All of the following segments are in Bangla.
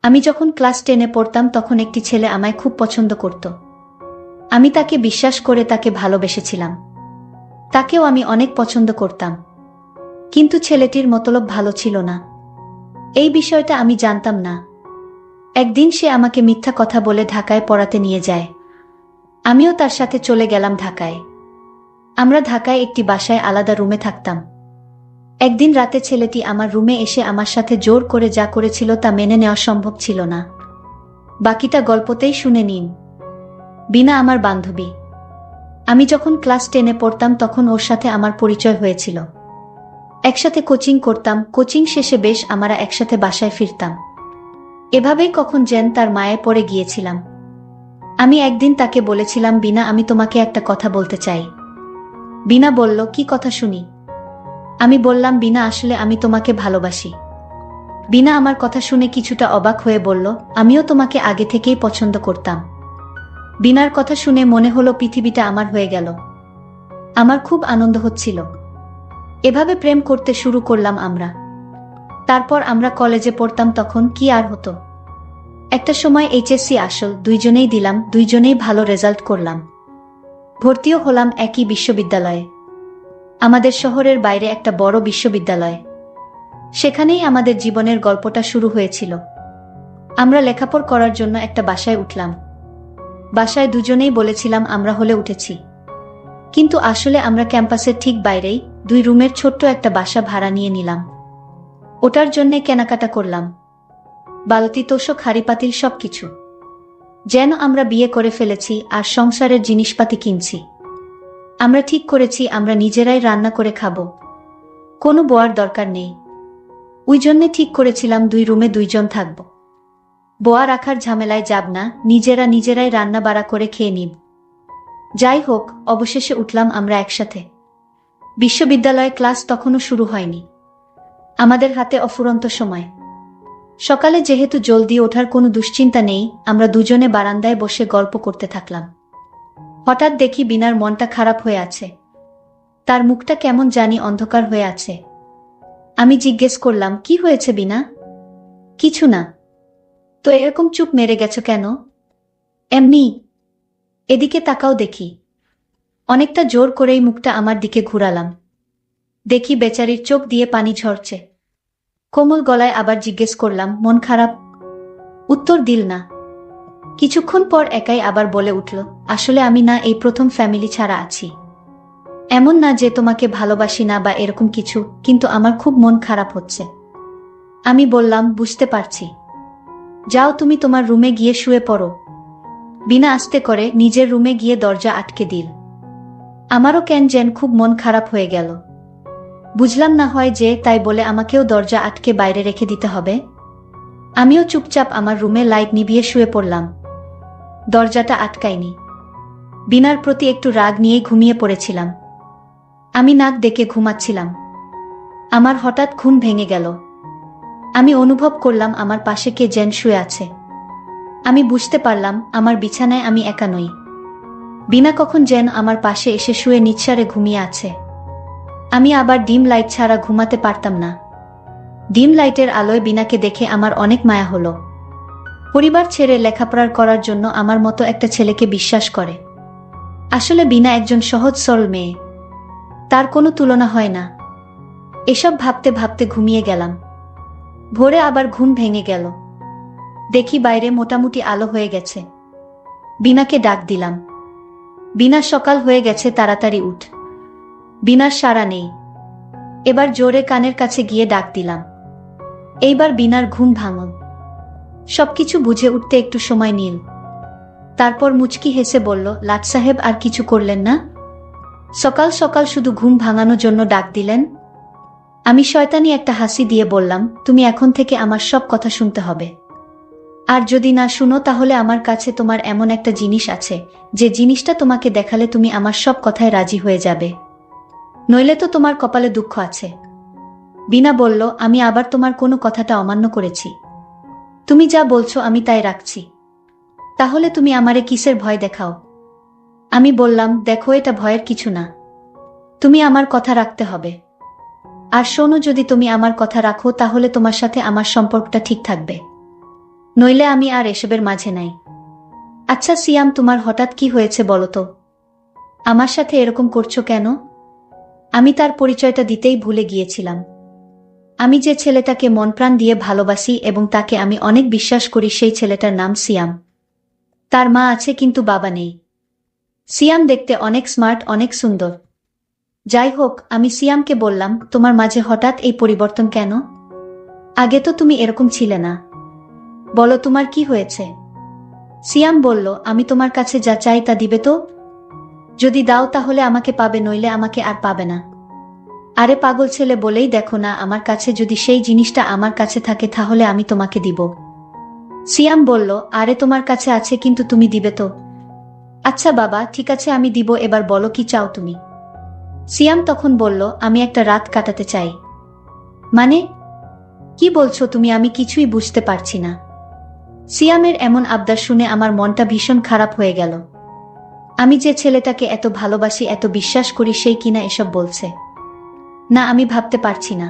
আমি যখন ক্লাস 10-এ পড়তাম তখন একটি ছেলে আমায় খুব পছন্দ করত। আমি তাকে বিশ্বাস করে তাকে ভালোবেসেছিলাম। তাকেও আমি অনেক পছন্দ করতাম। কিন্তু ছেলেটির মতলব ভালো ছিল না। এই বিষয়টা আমি জানতাম না। একদিন সে আমাকে মিথ্যা কথা বলে ঢাকায় পড়াতে নিয়ে যায়। আমিও তার সাথে চলে গেলাম ঢাকায়। আমরা ঢাকায় একটি বাসায় আলাদা রুমে থাকতাম। একদিন রাতে ছেলেটি আমার রুমে এসে আমার সাথে জোর করে যা করেছিল তা মেনে নেওয়া সম্ভব ছিল না। বাকিটা গল্পতেই শুনে নিন। বিনা আমার বান্ধবী। আমি যখন ক্লাস 10-এ পড়তাম তখন ওর সাথে আমার পরিচয় হয়েছিল। একসাথে কোচিং করতাম, কোচিং শেষে বেশ আমরা একসাথে বাসায় ফিরতাম। এভাবেই কখন যেন তার মায়ে পড়ে গিয়েছিলাম। আমি একদিন তাকে বলেছিলাম, বিনা, আমি তোমাকে একটা কথা বলতে চাই। বিনা বলল, কি কথা শুনি? আমি বললাম, বিনা, আসলে আমি তোমাকে ভালোবাসি। বিনা আমার কথা শুনে কিছুটা অবাক হয়ে বলল, আমিও তোমাকে আগে থেকেই পছন্দ করতাম। বিনার কথা শুনে মনে হলো পৃথিবীটা আমার হয়ে গেল। আমার খুব আনন্দ হচ্ছিল। এভাবে প্রেম করতে শুরু করলাম আমরা। তারপর আমরা কলেজে পড়তাম, তখন কি আর হতো। একটা সময় এইচএসসি আসল দুইজনেই দিলাম, দুইজনেই ভালো রেজাল্ট করলাম। ভর্তিও হলাম একই বিশ্ববিদ্যালয়ে। আমাদের শহরের বাইরে একটা বড় বিশ্ববিদ্যালয়। সেখানেই আমাদের জীবনের গল্পটা শুরু হয়েছিল। আমরা লেখাপড়া করার জন্য একটা বাসায় উঠলাম। বাসায় দুজনেই বলেছিলাম আমরা হলে উঠেছি। কিন্তু আসলে আমরা ক্যাম্পাসের ঠিক বাইরেই 2 রুমের ছোট্ট একটা বাসা ভাড়া নিয়ে নিলাম। ওটার জন্যে কেনাকাটা করলাম। বালতি, তোশক, হাঁড়িপাতিল সবকিছু। যেন আমরা বিয়ে করে ফেলেছি আর সংসারের জিনিসপাতি কিনছি। আমরা ঠিক করেছি আমরা নিজেরাই রান্না করে খাবো। কোনো বোয়ার দরকার নেই। ওই জন্যে ঠিক করেছিলাম 2 রুমে 2 জন থাকব। বোয়া রাখার ঝামেলায় যাব না, নিজেরাই রান্না বাড়া করে খেয়ে নিব। যাই হোক, অবশেষে উঠলাম আমরা একসাথে। বিশ্ববিদ্যালয়ে ক্লাস তখনও শুরু হয়নি। আমাদের হাতে অফুরন্ত সময়। সকালে যেহেতু জলদি ওঠার কোনো দুশ্চিন্তা নেই, আমরা দুজনে বারান্দায় বসে গল্প করতে থাকলাম। হঠাৎ দেখি বিনার মনটা খারাপ হয়ে আছে। তার মুখটা কেমন জানি অন্ধকার হয়ে আছে। আমি জিজ্ঞেস করলাম, কি হয়েছে বিনা? কিছু না। তো এরকম চুপ মেরে গেছো কেন? এমনি। এদিকে তাকাও দেখি। অনেকটা জোর করেই মুখটা আমার দিকে ঘুরালাম। দেখি বেচারির চোখ দিয়ে পানি ঝরছে। কোমল গলায় আবার জিজ্ঞেস করলাম, মন খারাপ? উত্তর দিল না। কিছুক্ষণ পর একাই আবার বলে উঠল, আসলে আমি না এই প্রথম ফ্যামিলি ছাড়া আছি। এমন না যে তোমাকে ভালোবাসি না বা এরকম কিছু, কিন্তু আমার খুব মন খারাপ হচ্ছে। আমি বললাম, বুঝতে পারছি। যাও তুমি তোমার রুমে গিয়ে শুয়ে পড়ো। বিনা আস্তে করে নিজের রুমে গিয়ে দরজা আটকে দিল। আমারও কেন যেন খুব মন খারাপ হয়ে গেল। বুঝলাম না হয় যে তাই বলে আমাকেও দরজা আটকে বাইরে রেখে দিতে হবে। আমিও চুপচাপ আমার রুমে লাইট নিভিয়ে শুয়ে পড়লাম। দরজাটা আটকাইনি। বিনার প্রতি একটু রাগ নিয়েই ঘুমিয়ে পড়েছিলাম। আমি নাক ডেকে ঘুমাচ্ছিলাম। আমার হঠাৎ ঘুম ভেঙে গেল। আমি অনুভব করলাম আমার পাশে কে যেন শুয়ে আছে। আমি বুঝতে পারলাম আমার বিছানায় আমি একা নই। বিনা কখন যেন আমার পাশে এসে শুয়ে নিঃসাড়ে ঘুমিয়ে আছে। আমি আবার ডিম লাইট ছাড়া ঘুমাতে পারতাম না। ডিম লাইটের আলোয় বিনাকে দেখে আমার অনেক মায়া হলো। পরিবার ছেড়ে লেখাপড়া করার জন্য আমার মতো একটা ছেলেকে বিশ্বাস করে। আসলে বিনা একজন সহজ সরল মেয়ে। তার কোনো তুলনা হয় না। এসব ভাবতে ভাবতে ঘুমিয়ে গেলাম। ভোরে আবার ঘুম ভেঙে গেল। দেখি বাইরে মোটামুটি আলো হয়ে গেছে। বিনাকে ডাক দিলাম, বিনা, সকাল হয়ে গেছে, তাড়াতাড়ি উঠ। বিনার সাড়া নেই। এবার জোরে কানের কাছে গিয়ে ডাক দিলাম। এইবার বিনার ঘুম ভাঙল। সবকিছু বুঝে উঠতে একটু সময় নিল। তারপর মুচকি হেসে বলল, লাট সাহেব আর কিছু করলেন না? সকাল সকাল শুধু ঘুম ভাঙানোর জন্য ডাক দিলেন? আমি শয়তানি একটা হাসি দিয়ে বললাম, তুমি এখন থেকে আমার সব কথা শুনতে হবে। আর যদি না শুনো তাহলে আমার কাছে তোমার এমন একটা জিনিস আছে, যে জিনিসটা তোমাকে দেখালে তুমি আমার সব কথায় রাজি হয়ে যাবে। নইলে তো তোমার কপালে দুঃখ আছে। বিনা বলল, আমি আবার তোমার কোনো কথাটা অমান্য করেছি? তুমি যা বলছো আমি তাই রাখছি। তাহলে তুমি আমারে কিসের ভয় দেখাও? আমি বললাম, দেখো, এটা ভয়ের কিছু না। তুমি আমার কথা রাখতে হবে। আর শোনো, যদি তুমি আমার কথা রাখো তাহলে তোমার সাথে আমার সম্পর্কটা ঠিক থাকবে। নইলে আমি আর এসবের মাঝে নাই। আচ্ছা সিয়াম, তোমার হঠাৎ কি হয়েছে বলো তো? আমার সাথে এরকম করছো কেন? আমি তার পরিচয়টা দিতেই ভুলে গিয়েছিলাম। আমি যে ছেলেটাকে মন প্রাণ দিয়ে ভালোবাসি এবং তাকে আমি অনেক বিশ্বাস করি, সেই ছেলেটার নাম সিয়াম। তার মা আছে কিন্তু বাবা নেই। সিয়াম দেখতে অনেক স্মার্ট, অনেক সুন্দর। যাই হোক, আমি সিয়ামকে বললাম, তোমার মাঝে হঠাৎ এই পরিবর্তন কেন? আগে তো তুমি এরকম ছিলে না। বলো তোমার কি হয়েছে? সিয়াম বলল, আমি তোমার কাছে যা চাই তা দিবে তো? যদি দাও তাহলে আমাকে পাবে, নইলে আমাকে আর পাবে না। আরে পাগল ছেলে, বলেই দেখো না, আমার কাছে যদি সেই জিনিসটা আমার কাছে থাকে তাহলে আমি তোমাকে দিব। সিয়াম বলল, আরে তোমার কাছে আছে কিন্তু তুমি দিবে তো? আচ্ছা বাবা, ঠিক আছে আমি দিব, এবার বলো কি চাও তুমি? সিয়াম তখন বলল, আমি একটা রাত কাটাতে চাই। মানে কি বলছো তুমি? আমি কিছুই বুঝতে পারছি না। সিয়ামের এমন আবদার শুনে আমার মনটা ভীষণ খারাপ হয়ে গেল। আমি যে ছেলেটাকে এত ভালোবাসি, এত বিশ্বাস করি, সেই কিনা এসব বলছে। না, আমি ভাবতে পারছি না।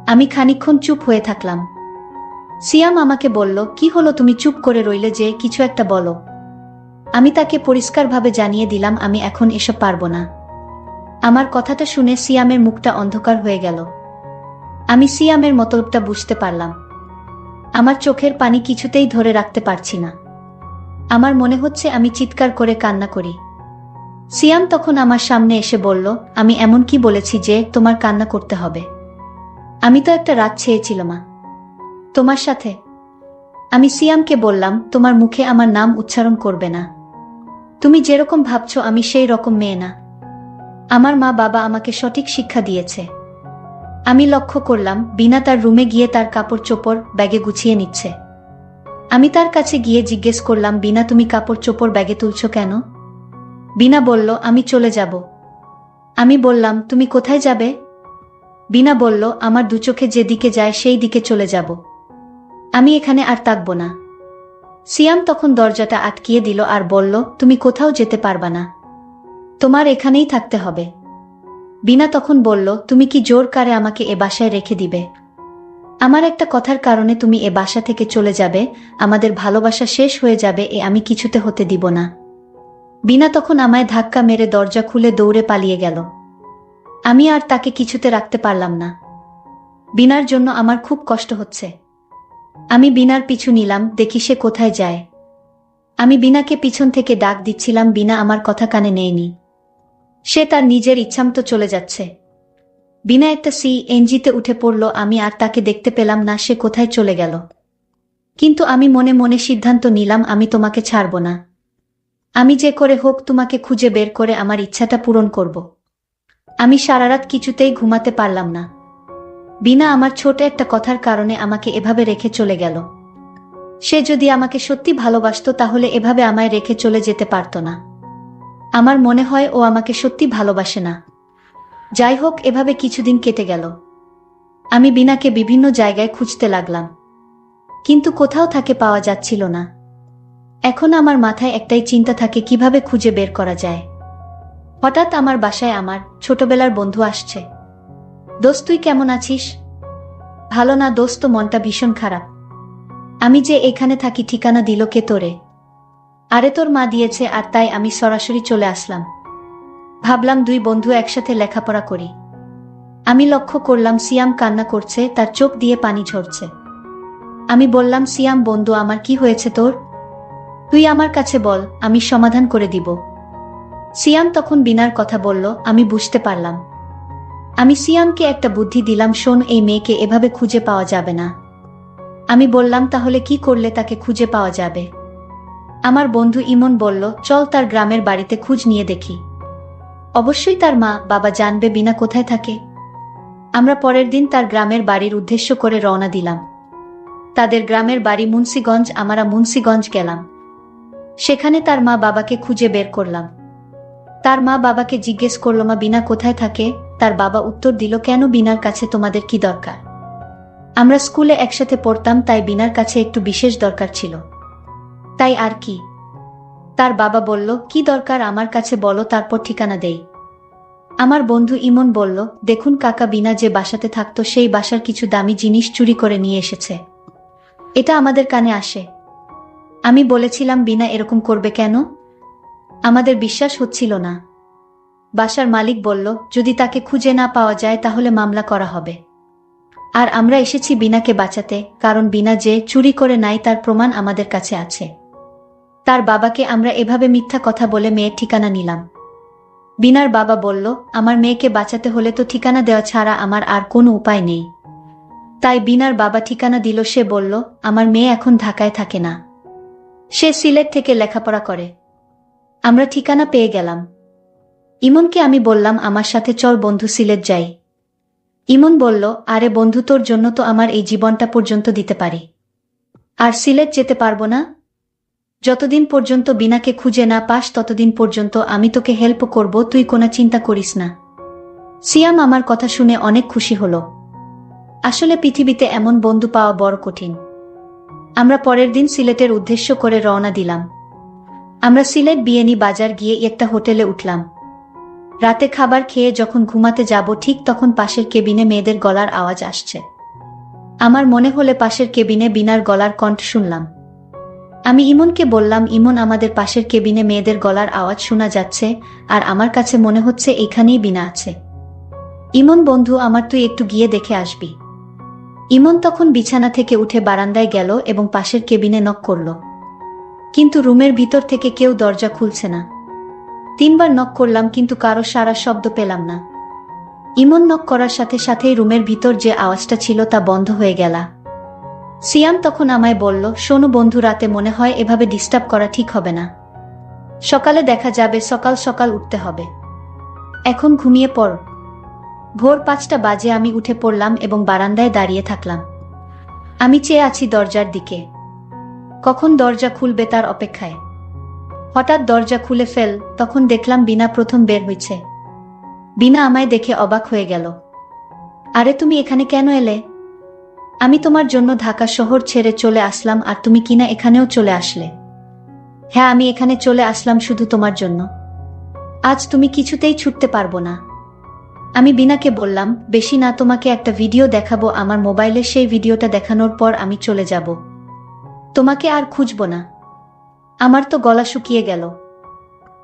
আমি খানিকক্ষণ চুপ হয়ে থাকলাম। সিয়াম আমাকে বলল, কি হলো তুমি চুপ করে রইলে যে, কিছু একটা বলো। আমি তাকে পরিষ্কারভাবে জানিয়ে দিলাম আমি এখন এসব পারবো না। আমার কথাটা শুনে সিয়ামের মুখটা অন্ধকার হয়ে গেল। আমি সিয়ামের মতলবটা বুঝতে পারলাম। আমার চোখের পানি কিছুতেই ধরে রাখতে পারছি না। আমার মনে হচ্ছে আমি চিৎকার করে কান্না করি। সিয়াম তখন আমার সামনে এসে বলল, আমি এমন কি বলেছি যে তোমার কান্না করতে হবে? আমি তো একটা রাত চেয়েছিলাম তোমার সাথে। আমি সিয়ামকে বললাম, তোমার মুখে আমার নাম উচ্চারণ করবে না। তুমি যেরকম ভাবছো আমি সেই রকম মেয়ে না। আমার মা বাবা আমাকে সঠিক শিক্ষা দিয়েছে। আমি লক্ষ্য করলাম বিনা তার রুমে গিয়ে তার কাপড় চোপড় ব্যাগে গুছিয়ে নিচ্ছে। আমি তার কাছে গিয়ে জিজ্ঞেস করলাম, বিনা তুমি কাপড় চোপড় ব্যাগে তুলছো কেন? বিনা বলল, আমি চলে যাব। আমি বললাম, তুমি কোথায় যাবে? বিনা বলল, আমার দু চোখে যেদিকে যায় সেই দিকে চলে যাব। আমি এখানে আর থাকব না। সিয়াম তখন দরজাটা আটকিয়ে দিল আর বলল, তুমি কোথাও যেতে পারবা না, তোমার এখানেই থাকতে হবে। বিনা তখন বলল, তুমি কি জোর করে আমাকে এ বাসায় রেখে দিবে? আমার একটা কথার কারণে তুমি এ বাসা থেকে চলে যাবে, আমাদের ভালোবাসা শেষ হয়ে যাবে, এ আমি কিছুতে হতে দিব না। বিনা তখন আমায় ধাক্কা মেরে দরজা খুলে দৌড়ে পালিয়ে গেল। আমি আর তাকে কিছুতে রাখতে পারলাম না। বিনার জন্য আমার খুব কষ্ট হচ্ছে। আমি বিনার পিছু নিলাম, দেখি সে কোথায় যায়। আমি বিনাকে পিছন থেকে ডাক দিচ্ছিলাম, বিনা আমার কথা কানে নেয়নি। সে তার নিজের ইচ্ছামতো চলে যাচ্ছে। বিনা একটা সিএনজিতে উঠে পড়ল, আমি আর তাকে দেখতে পেলাম না, সে কোথায় চলে গেল। কিন্তু আমি মনে মনে সিদ্ধান্ত নিলাম, আমি তোমাকে ছাড়ব না। আমি যে করে হোক তোমাকে খুঁজে বের করে আমার ইচ্ছাটা পূরণ করব। আমি সারা রাত কিছুতেই ঘুমাতে পারলাম না। বিনা আমার ছোট একটা কথার কারণে আমাকে এভাবে রেখে চলে গেল। সে যদি আমাকে সত্যি ভালোবাসতো তাহলে এভাবে আমায় রেখে চলে যেতে পারত না। আমার মনে হয় ও আমাকে সত্যি ভালোবাসে না। যাই হোক, এভাবে কিছুদিন কেটে গেল। আমি বিনাকে বিভিন্ন জায়গায় খুঁজতে লাগলাম, কিন্তু কোথাও তাকে পাওয়া যাচ্ছিল না। এখন আমার মাথায় একটাই চিন্তা থাকে, কিভাবে খুঁজে বের করা যায়। হঠাৎ আমার বাসায় আমার ছোটবেলার বন্ধু আসছে। দোস্ত, তুই কেমন আছিস? ভালো না দোস্ত, মনটা ভীষণ খারাপ। আমি যে এখানে থাকি ঠিকানা দিল কে তোরে? আরে তোর মা দিয়েছে, আর তাই আমি সরাসরি চলে আসলাম। ভাবলাম দুই বন্ধু একসাথে লেখাপড়া করি। আমি লক্ষ্য করলাম সিয়াম কান্না করছে, তার চোখ দিয়ে পানি ঝরছে। আমি বললাম, সিয়াম বন্ধু আমার, কি হয়েছে তোর? তুই আমার কাছে বল, আমি সমাধান করে দিব। সিয়াম তখন বিনার কথা বলল, আমি বুঝতে পারলাম। আমি সিয়ামকে একটা বুদ্ধি দিলাম, শোন, এই মেয়েকে এভাবে খুঁজে পাওয়া যাবে না। আমি বললাম, তাহলে কি করলে তাকে খুঁজে পাওয়া যাবে? আমার বন্ধু ইমন বলল, চল তার গ্রামের বাড়িতে খোঁজ নিয়ে দেখি। অবশ্যই তার মা বাবা জানবে বিনা কোথায় থাকে। আমরা পরের দিন তার গ্রামের বাড়ির উদ্দেশ্য করে রওনা দিলাম। তাদের গ্রামের বাড়ি মুন্সিগঞ্জ। আমরা মুন্সিগঞ্জ গেলাম। সেখানে তার মা বাবাকে খুঁজে বের করলাম। তার মা বাবাকে জিজ্ঞেস করল, মা বিনা কোথায় থাকে? তার বাবা উত্তর দিল, কেন, বিনার কাছে তোমাদের কি দরকার? আমরা স্কুলে একসাথে পড়তাম, তাই বিনার কাছে একটু বিশেষ দরকার ছিল, তাই আর কি। তার বাবা বলল, কি দরকার আমার কাছে বলো, তারপর ঠিকানা দেই। আমার বন্ধু ইমন বলল, দেখুন কাকা, বিনা যে বাসাতে থাকতো সেই বাসার কিছু দামি জিনিস চুরি করে নিয়ে এসেছে। এটা আমাদের কানে আসে। আমি বলেছিলাম বিনা এরকম করবে কেন? আমাদের বিশ্বাস হচ্ছিল না। বাসার মালিক বলল, যদি তাকে খুঁজে না পাওয়া যায় তাহলে মামলা করা হবে। আর আমরা এসেছি বিনাকে বাঁচাতে, কারণ বিনা যে চুরি করে নাই তার প্রমাণ আমাদের কাছে আছে। তার বাবাকে আমরা এভাবে মিথ্যা কথা বলে মেয়ের ঠিকানা নিলাম। বিনার বাবা বলল, আমার মেয়েকে বাঁচাতে হলে তো ঠিকানা দেওয়া ছাড়া আমার আর কোনো উপায় নেই। তাই বিনার বাবা ঠিকানা দিল। সে বলল, আমার মেয়ে এখন ঢাকায় থাকে না, সে সিলেট থেকে লেখাপড়া করে। আমরা ঠিকানা পেয়ে গেলাম। ইমনকে আমি বললাম, আমার সাথে চল বন্ধু, সিলেট যাই। ইমন বলল, আরে বন্ধু, তোর জন্য তো আমার এই জীবনটা পর্যন্ত দিতে পারি। আর সিলেট যেতে পারবো না? যতদিন পর্যন্ত বিনাকে খুঁজে না পাস ততদিন পর্যন্ত আমি তোকে হেল্প করব, তুই কোনো চিন্তা করিস না। সিয়াম আমার কথা শুনে অনেক খুশি হলো। আসলে পৃথিবীতে এমন বন্ধু পাওয়া বড় কঠিন। আমরা পরের দিন সিলেটের উদ্দেশ্য করে রওনা দিলাম। আমরা সিলেট বিএনি বাজার গিয়ে একটা হোটেলে উঠলাম। রাতে খাবার খেয়ে যখন ঘুমাতে যাব ঠিক তখন পাশের কেবিনে মেয়েদের গলার আওয়াজ আসছে। আমার মনে হলে পাশের কেবিনে বিনার গলার কণ্ঠ শুনলাম। আমি ইমনকে বললাম, ইমন, আমাদের পাশের কেবিনে মেয়েদের গলার আওয়াজ শোনা যাচ্ছে, আর আমার কাছে মনে হচ্ছে এখানেই বিনা আছে। ইমন বন্ধু আমার, তুই একটু গিয়ে দেখে আসবি। ইমন তখন বিছানা থেকে উঠে বারান্দায় গেল এবং পাশের কেবিনে নক করল। কিন্তু রুমের ভিতর থেকে কেউ দরজা খুলছে না। 3 বার নক করলাম কিন্তু কারো সারা শব্দ পেলাম না। ইমন নক করার সাথে সাথেই রুমের ভিতর যে আওয়াজটা ছিল তা বন্ধ হয়ে গেল। সিয়াম তখন আমায় বলল, শোনো বন্ধু, রাতে মনে হয় এভাবে ডিস্টার্ব করা ঠিক হবে না। সকালে দেখা যাবে, সকাল সকাল উঠতে হবে। এখন ঘুমিয়ে পড়। ভোর 5টা বাজে আমি উঠে পড়লাম এবং বারান্দায় দাঁড়িয়ে থাকলাম। আমি চেয়ে আছি দরজার দিকে, কখন দরজা খুলবে তার অপেক্ষায়। হঠাৎ দরজা খুলে ফেল, তখন দেখলাম বিনা প্রথম বের হয়েছে। বিনা আমায় দেখে অবাক হয়ে গেল। আরে তুমি এখানে কেন এলে? আমি তোমার জন্য ঢাকা শহর ছেড়ে চলে আসলাম, আর তুমি কিনা এখানেও চলে আসলে? হ্যাঁ, আমি এখানে চলে আসলাম শুধু তোমার জন্য। আজ তুমি কিছুতেই ছুটতে পারবো না। আমি বিনাকে বললাম, বেশি না, তোমাকে একটা ভিডিও দেখাবো আমার মোবাইলে, সেই ভিডিওটা দেখানোর পর আমি চলে যাব। তোমাকে আর খুঁজবো না। আমার তো গলা শুকিয়ে গেল।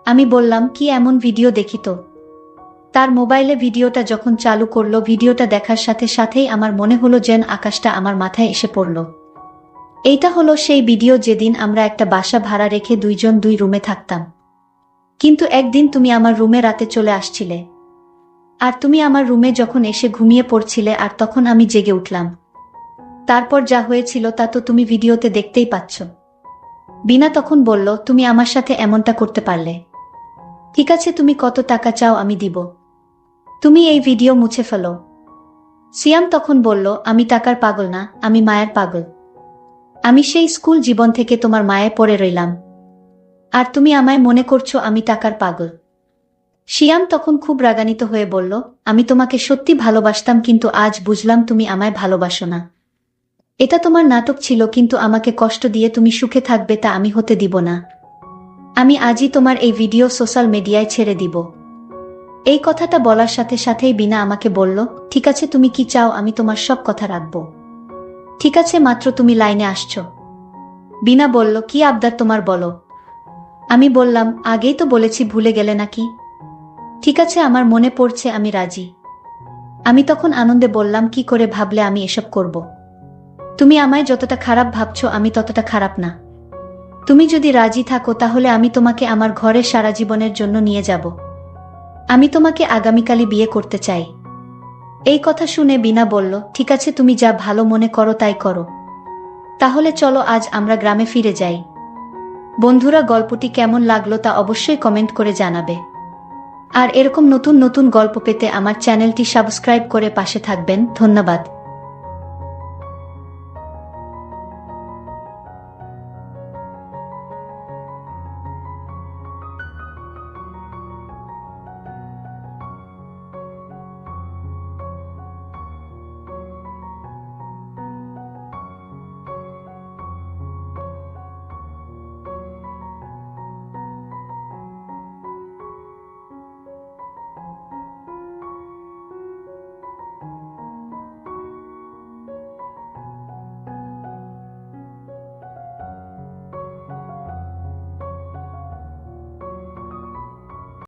আমি বললাম, কি এমন ভিডিও দেখি তো? তার মোবাইলে ভিডিওটা যখন চালু করলো, ভিডিওটা দেখার সাথে সাথেই আমার মনে হলো যেন আকাশটা আমার মাথায় এসে পড়ল। এইটা হলো সেই ভিডিও যেদিন আমরা একটা বাসা ভাড়া রেখে 2 জন 2 রুমে থাকতাম। কিন্তু একদিন তুমি আমার রুমে রাতে চলে আসছিলে, আর তুমি আমার রুমে যখন এসে ঘুমিয়ে পড়ছিলে, আর তখন আমি জেগে উঠলাম। তারপর যা হয়েছিল তা তো তুমি ভিডিওতে দেখতেই পাচ্ছ। বিনা তখন বলল, তুমি আমার সাথে এমনটা করতে পারলে? ঠিক আছে, তুমি কত টাকা চাও আমি দিব। তুমি এই ভিডিও মুছে ফেলো। সিয়াম তখন বলল, আমি টাকার পাগল না, আমি মায়ের পাগল। আমি সেই স্কুল জীবন থেকে তোমার মায়ে পড়ে রইলাম, আর তুমি আমায় মনে করছো আমি টাকার পাগল। সিয়াম তখন খুব রাগান্বিত হয়ে বলল, আমি তোমাকে সত্যি ভালোবাসতাম, কিন্তু আজ বুঝলাম তুমি আমায় ভালোবাসো না। এটা তোমার নাটক ছিল, কিন্তু আমাকে কষ্ট দিয়ে তুমি সুখে থাকবে তা আমি হতে দিব না। আমি আজই তোমার এই ভিডিও সোশ্যাল মিডিয়ায় ছেড়ে দিব। এই কথাটা বলার সাথে সাথেই বিনা আমাকে বলল, ঠিক আছে, তুমি কি চাও আমি তোমার সব কথা রাখব। ঠিক আছে, মাত্র তুমি লাইনে আসছো। বিনা বলল, কি আবদার তোমার বলো। আমি বললাম, আগেই তো বলেছি, ভুলে গেলে নাকি? ঠিক আছে, আমার মনে পড়ছে, আমি রাজি। আমি তখন আনন্দে বললাম, কি করে ভাবলে আমি এসব করব? তুমি আমায় যতটা খারাপ ভাবছো আমি ততটা খারাপ না। তুমি যদি রাজি থাকো তাহলে আমি তোমাকে আমার ঘরে সারা জীবনের জন্য নিয়ে যাব। আমি তোমাকে আগামীকালই বিয়ে করতে চাই। এই কথা শুনে বিনা বলল, ঠিক আছে, তুমি যা ভালো মনে করো তাই করো। তাহলে চলো আজ আমরা গ্রামে ফিরে যাই। বন্ধুরা, গল্পটি কেমন লাগলো তা অবশ্যই কমেন্ট করে জানাবে। আর এরকম নতুন নতুন গল্প পেতে আমার চ্যানেলটি সাবস্ক্রাইব করে পাশে থাকবেন। ধন্যবাদ।